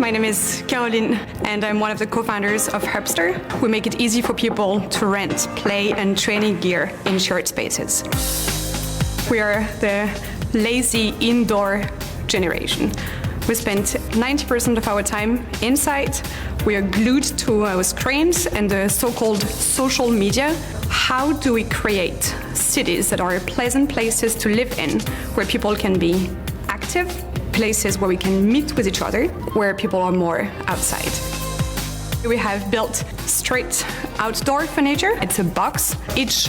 My name is Caroline, and I'm one of the co-founders of Hubbster. We make it easy for people to rent, play, and training gear in shared spaces. We are the lazy indoor generation. We spend 90% of our time inside. We are glued to our screens and the so-called social media. How do we create cities that are pleasant places to live in, where people can be active, places where we can meet with each other, where people are more outside? We have built street outdoor furniture. It's a box. Each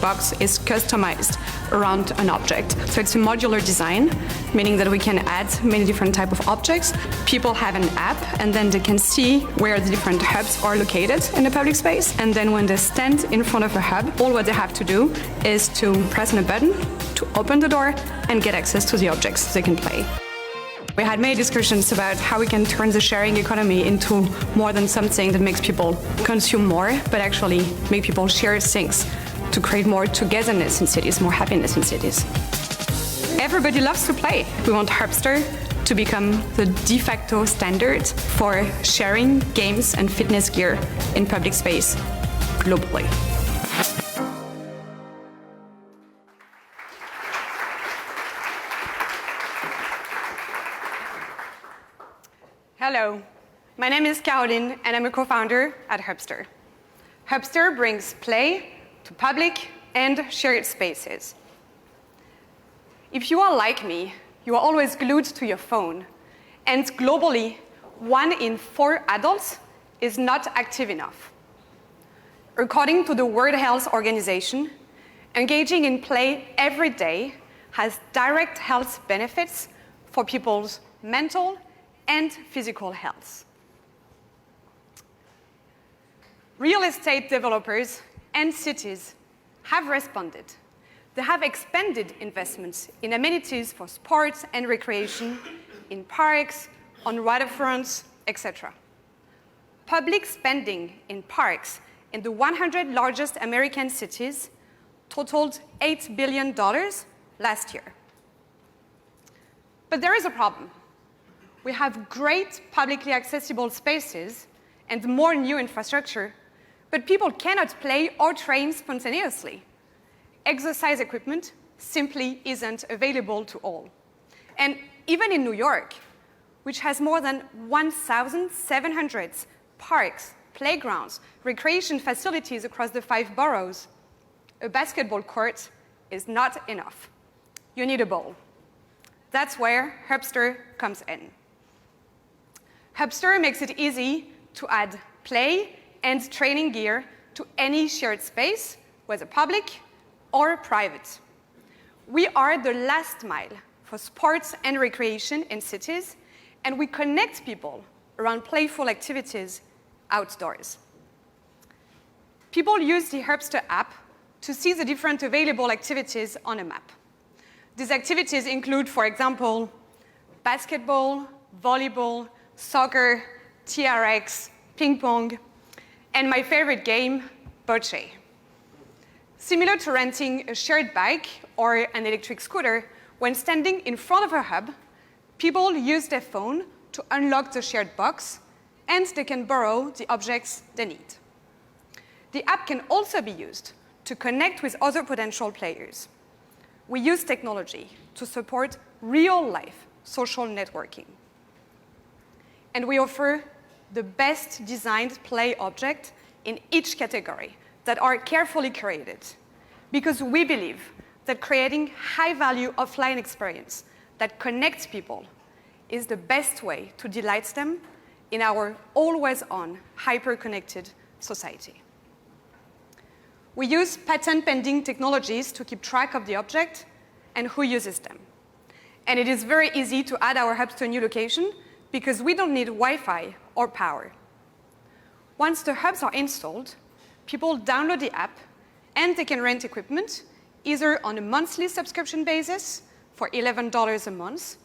box is customized around an object. So it's a modular design, meaning that we can add many different types of objects. People have an app, and then they can see where the different hubs are located in the public space. And then when they stand in front of a hub, all what they have to do is to press on a button to open the door and get access to the objects they can play. We had many discussions about how we can turn the sharing economy into more than something that makes people consume more, but actually make people share things to create more togetherness in cities, more happiness in cities. Everybody loves to play. We want Hubbster to become the de facto standard for sharing games and fitness gear in public space globally. Hello, my name is Caroline, and I'm a co-founder at Hubbster. Hubbster brings play to public and shared spaces. If you are like me, you are always glued to your phone, and globally, 1 in 4 adults is not active enough. According to the World Health Organization, engaging in play every day has direct health benefits for people's mental and physical health. Real estate developers and cities have responded. They have expanded investments in amenities for sports and recreation, in parks, on waterfronts, etc. Public spending in parks in the 100 largest American cities totaled $8 billion last year. But there is a problem. We have great publicly accessible spaces and more new infrastructure, but people cannot play or train spontaneously. Exercise equipment simply isn't available to all. And even in New York, which has more than 1,700 parks, playgrounds, recreation facilities across the 5 boroughs, a basketball court is not enough. You need a ball. That's where Hubbster comes in. Hubbster makes it easy to add play and training gear to any shared space, whether public or private. We are the last mile for sports and recreation in cities, and we connect people around playful activities outdoors. People use the Hubbster app to see the different available activities on a map. These activities include, for example, basketball, volleyball, soccer, TRX, ping pong, and my favorite game, bocce. Similar to renting a shared bike or an electric scooter, when standing in front of a hub, people use their phone to unlock the shared box, and they can borrow the objects they need. The app can also be used to connect with other potential players. We use technology to support real-life social networking. And we offer the best designed play object in each category that are carefully curated, because we believe that creating high-value offline experience that connects people is the best way to delight them in our always-on, hyper-connected society. We use patent-pending technologies to keep track of the object and who uses them. And it is very easy to add our hubs to a new location because we don't need Wi-Fi or power. Once the hubs are installed, people download the app and they can rent equipment either on a monthly subscription basis for $11 a month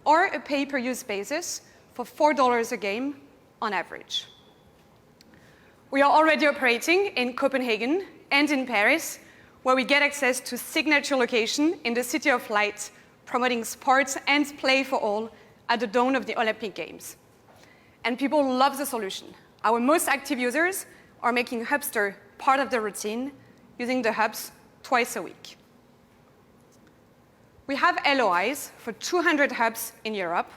or a pay-per-use basis for $4 a game on average. We are already operating in Copenhagen and in Paris, where we get access to signature location in the City of Light, promoting sports and play for all at the dawn of the Olympic Games. and people love the solution. Our most active users are making Hubbster part of their routine, using the hubs twice a week. We have LOIs for 200 hubs in Europe,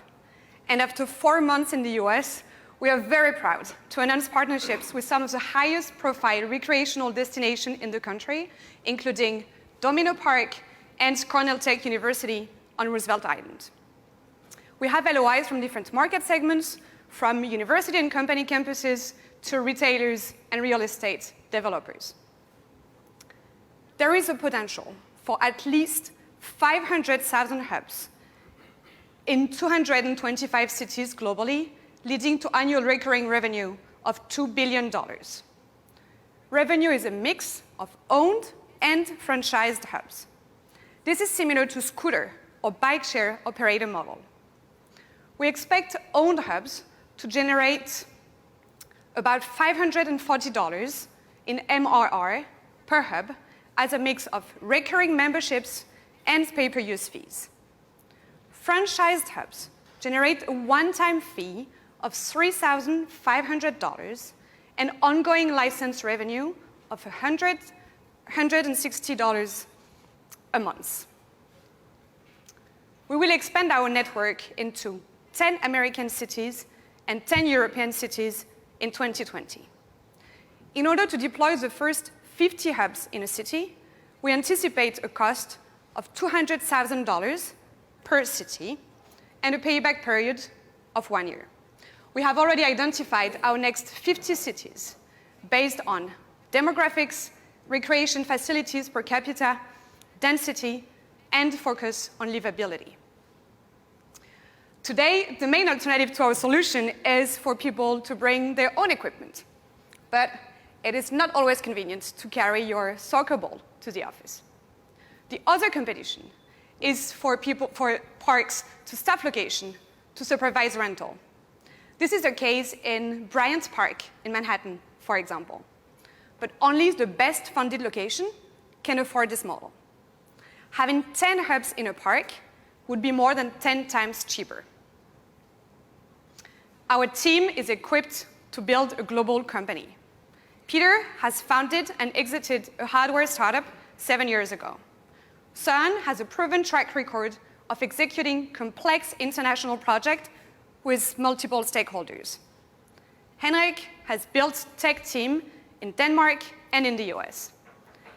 and after 4 months in the US, we are very proud to announce partnerships with some of the highest profile recreational destinations in the country, including Domino Park and Cornell Tech University on Roosevelt Island. We have LOIs from different market segments, from university and company campuses to retailers and real estate developers. There is a potential for at least 500,000 hubs in 225 cities globally, leading to annual recurring revenue of $2 billion. Revenue is a mix of owned and franchised hubs. This is similar to scooter or bike share operator model. We expect owned hubs to generate about $540 in MRR per hub as a mix of recurring memberships and pay-per-use fees. Franchised hubs generate a one-time fee of $3,500 and ongoing license revenue of $160 a month. We will expand our network into 10 American cities and 10 European cities in 2020. In order to deploy the first 50 hubs in a city, we anticipate a cost of $200,000 per city and a payback period of 1 year. We have already identified our next 50 cities based on demographics, recreation facilities per capita, density, and focus on livability. Today, the main alternative to our solution is for people to bring their own equipment. But it is not always convenient to carry your soccer ball to the office. The other competition is for parks to staff location to supervise rental. This is the case in Bryant Park in Manhattan, for example. But only the best funded location can afford this model. Having 10 hubs in a park would be more than 10 times cheaper. Our team is equipped to build a global company. Peter has founded and exited a hardware startup 7 years ago. Søren has a proven track record of executing complex international projects with multiple stakeholders. Henrik has built a tech team in Denmark and in the US.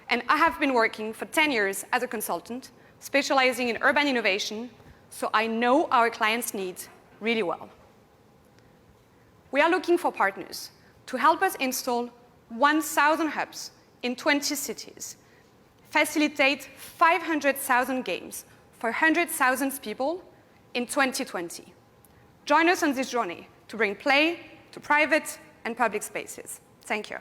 And I have been working for 10 years as a consultant, specializing in urban innovation, so I know our clients' needs really well. We are looking for partners to help us install 1,000 hubs in 20 cities, facilitate 500,000 games for 100,000 people in 2020. Join us on this journey to bring play to private and public spaces. Thank you.